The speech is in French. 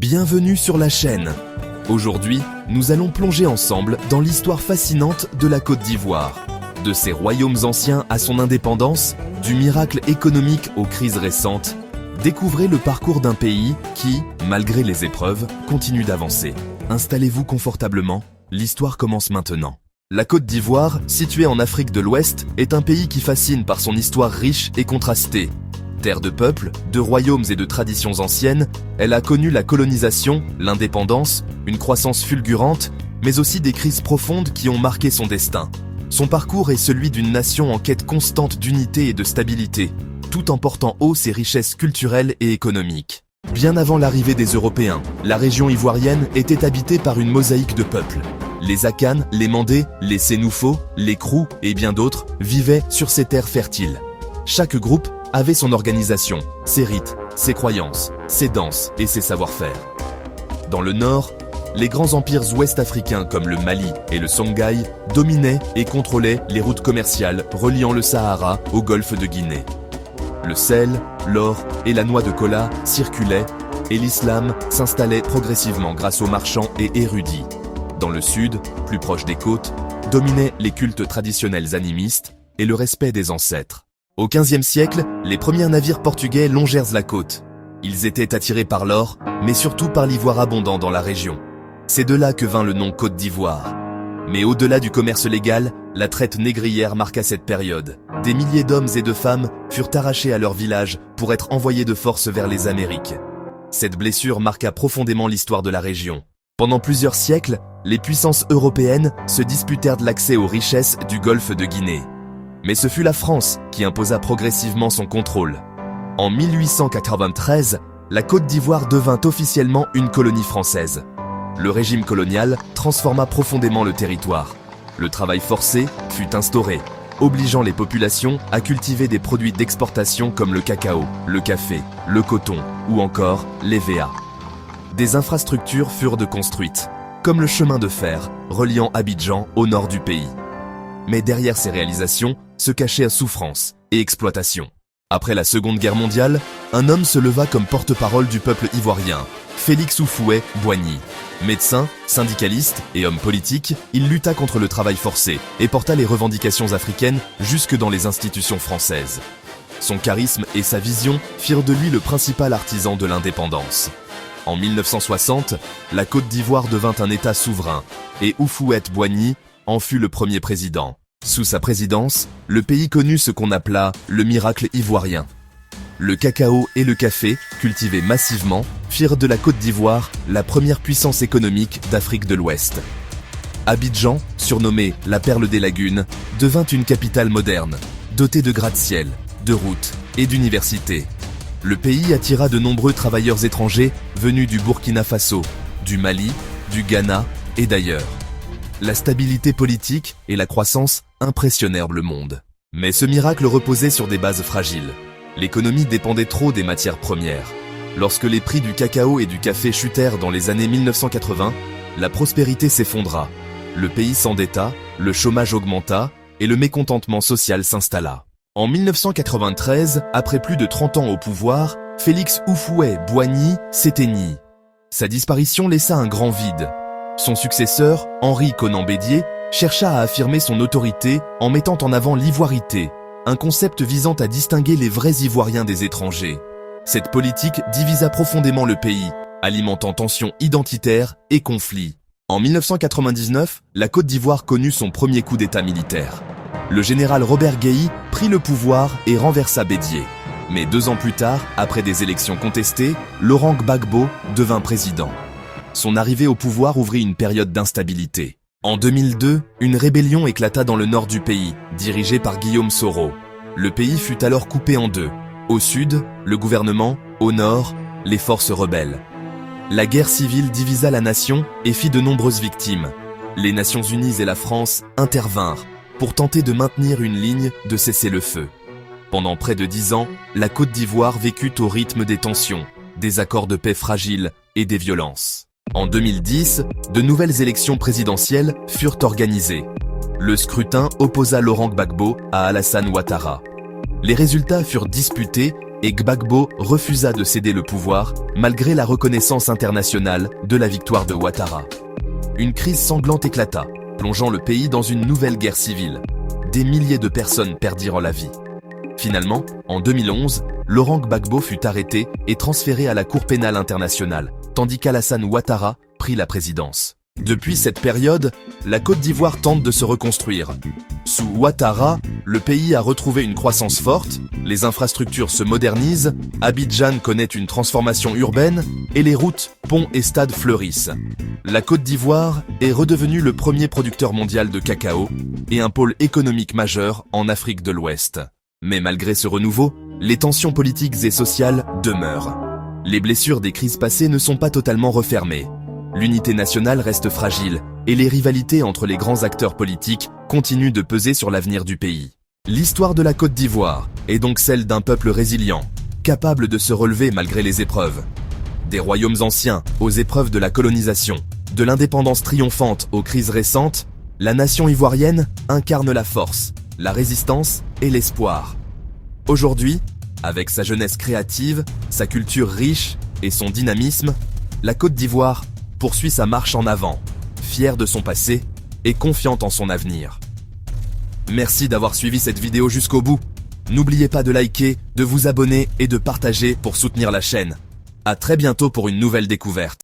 Bienvenue sur la chaîne. Aujourd'hui, nous allons plonger ensemble dans l'histoire fascinante de la Côte d'Ivoire. De ses royaumes anciens à son indépendance, du miracle économique aux crises récentes, découvrez le parcours d'un pays qui, malgré les épreuves, continue d'avancer. Installez-vous confortablement, l'histoire commence maintenant. La Côte d'Ivoire, située en Afrique de l'Ouest, est un pays qui fascine par son histoire riche et contrastée. Terre de peuples, de royaumes et de traditions anciennes, elle a connu la colonisation, l'indépendance, une croissance fulgurante, mais aussi des crises profondes qui ont marqué son destin. Son parcours est celui d'une nation en quête constante d'unité et de stabilité, tout en portant haut ses richesses culturelles et économiques. Bien avant l'arrivée des Européens, la région ivoirienne était habitée par une mosaïque de peuples. Les Akanes, les Mandés, les Sénoufos, les Krous et bien d'autres vivaient sur ces terres fertiles. Chaque groupe avait son organisation, ses rites, ses croyances, ses danses et ses savoir-faire. Dans le nord, les grands empires ouest-africains comme le Mali et le Songhai dominaient et contrôlaient les routes commerciales reliant le Sahara au golfe de Guinée. Le sel, l'or et la noix de cola circulaient et l'islam s'installait progressivement grâce aux marchands et érudits. Dans le sud, plus proche des côtes, dominaient les cultes traditionnels animistes et le respect des ancêtres. Au XVe siècle, les premiers navires portugais longèrent la côte. Ils étaient attirés par l'or, mais surtout par l'ivoire abondant dans la région. C'est de là que vint le nom Côte d'Ivoire. Mais au-delà du commerce légal, la traite négrière marqua cette période. Des milliers d'hommes et de femmes furent arrachés à leur village pour être envoyés de force vers les Amériques. Cette blessure marqua profondément l'histoire de la région. Pendant plusieurs siècles, les puissances européennes se disputèrent de l'accès aux richesses du golfe de Guinée. Mais ce fut la France qui imposa progressivement son contrôle. En 1893, la Côte d'Ivoire devint officiellement une colonie française. Le régime colonial transforma profondément le territoire. Le travail forcé fut instauré, obligeant les populations à cultiver des produits d'exportation comme le cacao, le café, le coton ou encore l'EVA. Des infrastructures furent construites, comme le chemin de fer reliant Abidjan au nord du pays. Mais derrière ces réalisations se cachait souffrance et exploitation. Après la Seconde Guerre mondiale, un homme se leva comme porte-parole du peuple ivoirien, Félix Houphouët-Boigny. Médecin, syndicaliste et homme politique, il lutta contre le travail forcé et porta les revendications africaines jusque dans les institutions françaises. Son charisme et sa vision firent de lui le principal artisan de l'indépendance. En 1960, la Côte d'Ivoire devint un État souverain et Houphouët-Boigny en fut le premier président. Sous sa présidence, le pays connut ce qu'on appela le miracle ivoirien. Le cacao et le café, cultivés massivement, firent de la Côte d'Ivoire la première puissance économique d'Afrique de l'Ouest. Abidjan, surnommée la perle des lagunes, devint une capitale moderne, dotée de gratte-ciel, de routes et d'universités. Le pays attira de nombreux travailleurs étrangers venus du Burkina Faso, du Mali, du Ghana et d'ailleurs. La stabilité politique et la croissance impressionnèrent le monde. Mais ce miracle reposait sur des bases fragiles. L'économie dépendait trop des matières premières. Lorsque les prix du cacao et du café chutèrent dans les années 1980, la prospérité s'effondra. Le pays s'endetta, le chômage augmenta et le mécontentement social s'installa. En 1993, après plus de 30 ans au pouvoir, Félix Houphouët-Boigny s'éteignit. Sa disparition laissa un grand vide. Son successeur, Henri Konan Bédié, chercha à affirmer son autorité en mettant en avant l'ivoirité, un concept visant à distinguer les vrais Ivoiriens des étrangers. Cette politique divisa profondément le pays, alimentant tensions identitaires et conflits. En 1999, la Côte d'Ivoire connut son premier coup d'État militaire. Le général Robert Guéhi prit le pouvoir et renversa Bédié. Mais 2 ans plus tard, après des élections contestées, Laurent Gbagbo devint président. Son arrivée au pouvoir ouvrit une période d'instabilité. En 2002, une rébellion éclata dans le nord du pays, dirigée par Guillaume Soro. Le pays fut alors coupé en deux. Au sud, le gouvernement, au nord, les forces rebelles. La guerre civile divisa la nation et fit de nombreuses victimes. Les Nations Unies et la France intervinrent pour tenter de maintenir une ligne de cessez-le-feu. Pendant près de 10 ans, la Côte d'Ivoire vécut au rythme des tensions, des accords de paix fragiles et des violences. En 2010, de nouvelles élections présidentielles furent organisées. Le scrutin opposa Laurent Gbagbo à Alassane Ouattara. Les résultats furent disputés et Gbagbo refusa de céder le pouvoir malgré la reconnaissance internationale de la victoire de Ouattara. Une crise sanglante éclata, plongeant le pays dans une nouvelle guerre civile. Des milliers de personnes perdirent la vie. Finalement, en 2011, Laurent Gbagbo fut arrêté et transféré à la Cour pénale internationale, tandis qu'Alassane Ouattara prit la présidence. Depuis cette période, la Côte d'Ivoire tente de se reconstruire. Sous Ouattara, le pays a retrouvé une croissance forte, les infrastructures se modernisent, Abidjan connaît une transformation urbaine et les routes, ponts et stades fleurissent. La Côte d'Ivoire est redevenue le premier producteur mondial de cacao et un pôle économique majeur en Afrique de l'Ouest. Mais malgré ce renouveau, les tensions politiques et sociales demeurent. Les blessures des crises passées ne sont pas totalement refermées. L'unité nationale reste fragile et les rivalités entre les grands acteurs politiques continuent de peser sur l'avenir du pays. L'histoire de la Côte d'Ivoire est donc celle d'un peuple résilient, capable de se relever malgré les épreuves. Des royaumes anciens aux épreuves de la colonisation, de l'indépendance triomphante aux crises récentes, la nation ivoirienne incarne la force, la résistance et l'espoir. Aujourd'hui, avec sa jeunesse créative, sa culture riche et son dynamisme, la Côte d'Ivoire poursuit sa marche en avant, fière de son passé et confiante en son avenir. Merci d'avoir suivi cette vidéo jusqu'au bout. N'oubliez pas de liker, de vous abonner et de partager pour soutenir la chaîne. À très bientôt pour une nouvelle découverte.